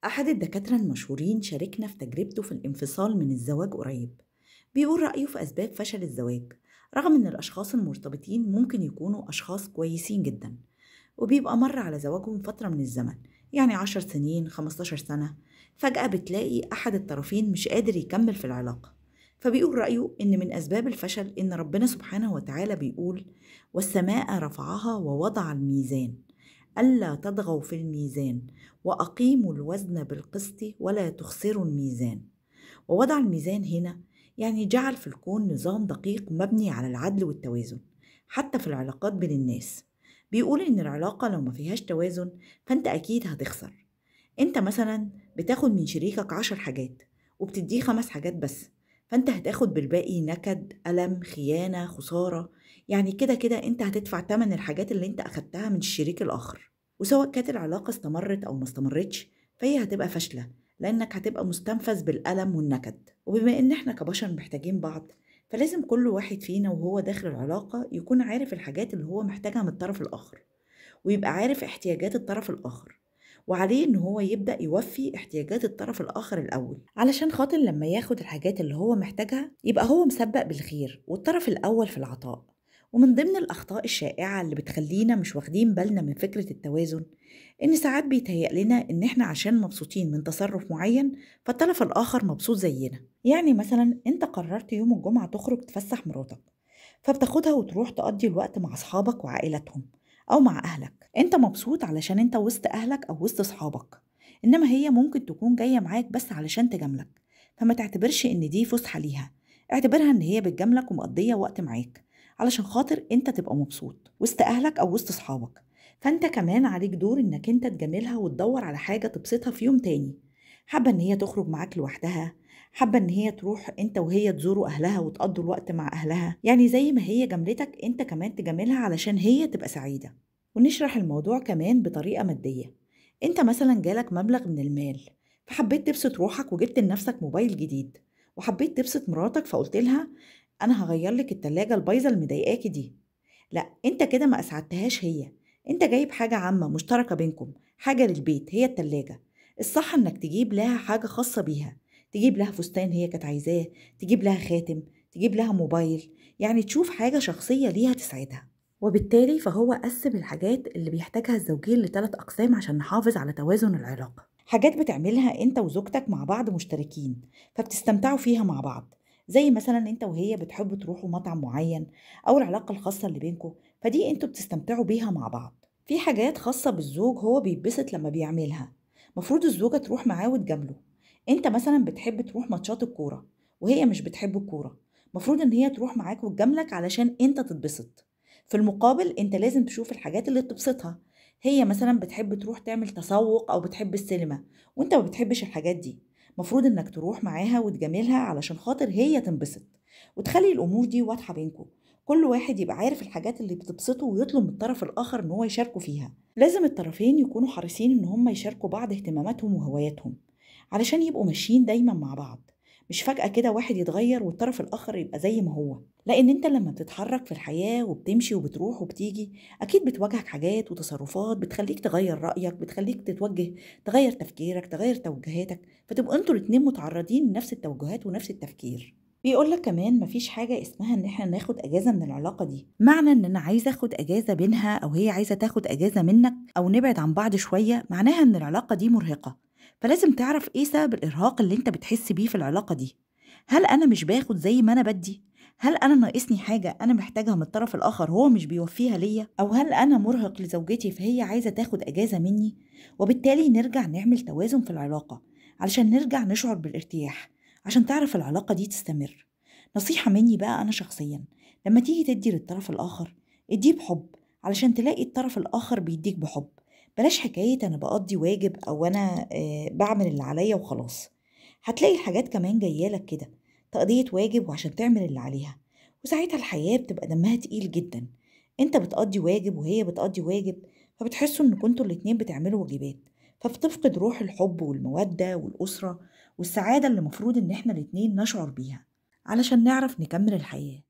أحد الدكاترة المشهورين شاركنا في تجربته في الانفصال من الزواج قريب. بيقول رأيه في أسباب فشل الزواج، رغم إن الأشخاص المرتبطين ممكن يكونوا أشخاص كويسين جدا، وبيبقى مر على زواجهم فترة من الزمن، يعني 10 سنين 15 سنة. فجأة بتلاقي أحد الطرفين مش قادر يكمل في العلاقة. فبيقول رأيه إن من أسباب الفشل إن ربنا سبحانه وتعالى بيقول: والسماء رفعها ووضع الميزان ألا تطغوا في الميزان وأقيموا الوزن بالقسط ولا تخسروا الميزان. ووضع الميزان هنا يعني جعل في الكون نظام دقيق مبني على العدل والتوازن، حتى في العلاقات بين الناس. بيقول إن العلاقة لو ما فيهاش توازن فأنت أكيد هتخسر. أنت مثلا بتاخد من شريكك 10 حاجات وبتديه 5 حاجات بس، فأنت هتاخد بالباقي نكد، ألم، خيانة، خسارة. يعني كده كده أنت هتدفع تمن الحاجات اللي أنت أخدتها من الشريك الآخر. وسواء كانت العلاقة استمرت أو ما استمرتش فهي هتبقى فاشلة، لأنك هتبقى مستنفذ بالألم والنكد. وبما إن إحنا كبشر محتاجين بعض، فلازم كل واحد فينا وهو داخل العلاقة يكون عارف الحاجات اللي هو محتاجها من الطرف الآخر، ويبقى عارف احتياجات الطرف الآخر، وعليه إن هو يبدأ يوفي احتياجات الطرف الآخر الأول، علشان خاطر لما ياخد الحاجات اللي هو محتاجها يبقى هو مسبق بالخير والطرف الأول في العطاء. ومن ضمن الأخطاء الشائعة اللي بتخلينا مش واخدين بالنا من فكرة التوازن، إن ساعات بيتهيأ لنا إن إحنا عشان مبسوطين من تصرف معين فالطرف الآخر مبسوط زينا. يعني مثلا أنت قررت يوم الجمعة تخرج تفسح مراتك، فبتاخدها وتروح تقضي الوقت مع أصحابك وعائلتهم أو مع أهلك. أنت مبسوط علشان أنت وسط أهلك أو وسط أصحابك، إنما هي ممكن تكون جاية معاك بس علشان تجاملك. فما تعتبرش إن دي فسحة ليها، اعتبرها إن هي بتجاملك ومقضية وقت معاك علشان خاطر أنت تبقى مبسوط وسط أهلك أو وسط أصحابك. فأنت كمان عليك دور إنك أنت تجاملها وتدور على حاجة تبسطها في يوم تاني. حابة إن هي تخرج معاك لوحدها، حابة إن هي تروح أنت وهي تزوروا أهلها وتقضوا الوقت مع أهلها، يعني زي ما هي جاملتك أنت كمان تجاملها علشان هي تبقى سعيدة. ونشرح الموضوع كمان بطريقة مادية. أنت مثلا جالك مبلغ من المال، فحبيت تبسط روحك وجبت لنفسك موبايل جديد، وحبيت تبسط مراتك فقلت لها: أنا هغير لك التلاجة البايظة اللي مضايقاكي دي. لا، أنت كده ما أسعدتهاش هي. أنت جايب حاجة عامة مشتركة بينكم، حاجة للبيت هي التلاجة. الصح إنك تجيب لها حاجة خاصة بيها، تجيب لها فستان هي كانت عايزاه، تجيب لها خاتم، تجيب لها موبايل، يعني تشوف حاجة شخصية ليها تسعدها. وبالتالي فهو قسم الحاجات اللي بيحتاجها الزوجين لثلاث أقسام عشان نحافظ على توازن العلاقة. حاجات بتعملها انت وزوجتك مع بعض مشتركين، فبتستمتعوا فيها مع بعض، زي مثلا انت وهي بتحبوا تروحوا مطعم معين، او العلاقة الخاصة اللي بينكم، فدي انتوا بتستمتعوا بيها مع بعض. في حاجات خاصة بالزوج هو بيتبسط لما بيعملها، مفروض الزوجة تروح معاه وتجامله. انت مثلا بتحب تروح ماتشات الكورة وهي مش بتحب الكورة، مفروض ان هي تروح معاك وتجاملك علشان انت تتبسط. في المقابل انت لازم تشوف الحاجات اللي بتبسطها. هي مثلا بتحب تروح تعمل تسوق او بتحب السينما، وانت ما بتحبش الحاجات دي، مفروض انك تروح معاها وتجاملها علشان خاطر هي تنبسط، وتخلي الامور دي واضحة بينكم. كل واحد يبقى عارف الحاجات اللي بتبسطه ويطلب من الطرف الاخر ان هو يشاركه فيها. لازم الطرفين يكونوا حريصين ان هم يشاركوا بعض اهتماماتهم وهواياتهم، علشان يبقوا ماشيين دايما مع بعض. مش فجأة كده واحد يتغير والطرف الآخر يبقى زي ما هو. لأن انت لما بتتحرك في الحياة وبتمشي وبتروح وبتيجي، أكيد بتواجهك حاجات وتصرفات بتخليك تغير رأيك، بتخليك تغير تفكيرك، تغير توجهاتك، فتبقوا انتوا الاتنين متعرضين لنفس التوجهات ونفس التفكير. بيقولك كمان مفيش حاجة اسمها ان احنا ناخد اجازة من العلاقة دي، معنى ان انا عايزة اخد اجازة بينها او هي عايزة تاخد اجازة منك او نبعد عن بعض شوية، معناها ان العلاقة دي مرهقة. فلازم تعرف ايه سبب الارهاق اللي انت بتحس بيه في العلاقة دي. هل انا مش باخد زي ما انا بدي؟ هل انا ناقصني حاجة انا محتاجها من الطرف الاخر هو مش بيوفيها ليا؟ او هل انا مرهق لزوجتي فهي عايزة تاخد اجازة مني؟ وبالتالي نرجع نعمل توازن في العلاقة علشان نرجع نشعر بالارتياح، عشان تعرف العلاقة دي تستمر. نصيحة مني بقى أنا شخصيا: لما تيجي تدي للطرف الآخر اديه بحب، علشان تلاقي الطرف الآخر بيديك بحب. بلاش حكاية أنا بقضي واجب أو أنا بعمل اللي عليا وخلاص. هتلاقي الحاجات كمان جايالك كده، تقضية واجب وعشان تعمل اللي عليها، وساعتها الحياة بتبقى دمها تقيل جدا. انت بتقضي واجب وهي بتقضي واجب، فبتحسوا ان كنتوا الاتنين بتعملوا واجبات، فبتفقد روح الحب والمودة والأسرة والسعادة اللي مفروض ان احنا الاتنين نشعر بيها علشان نعرف نكمل الحياة.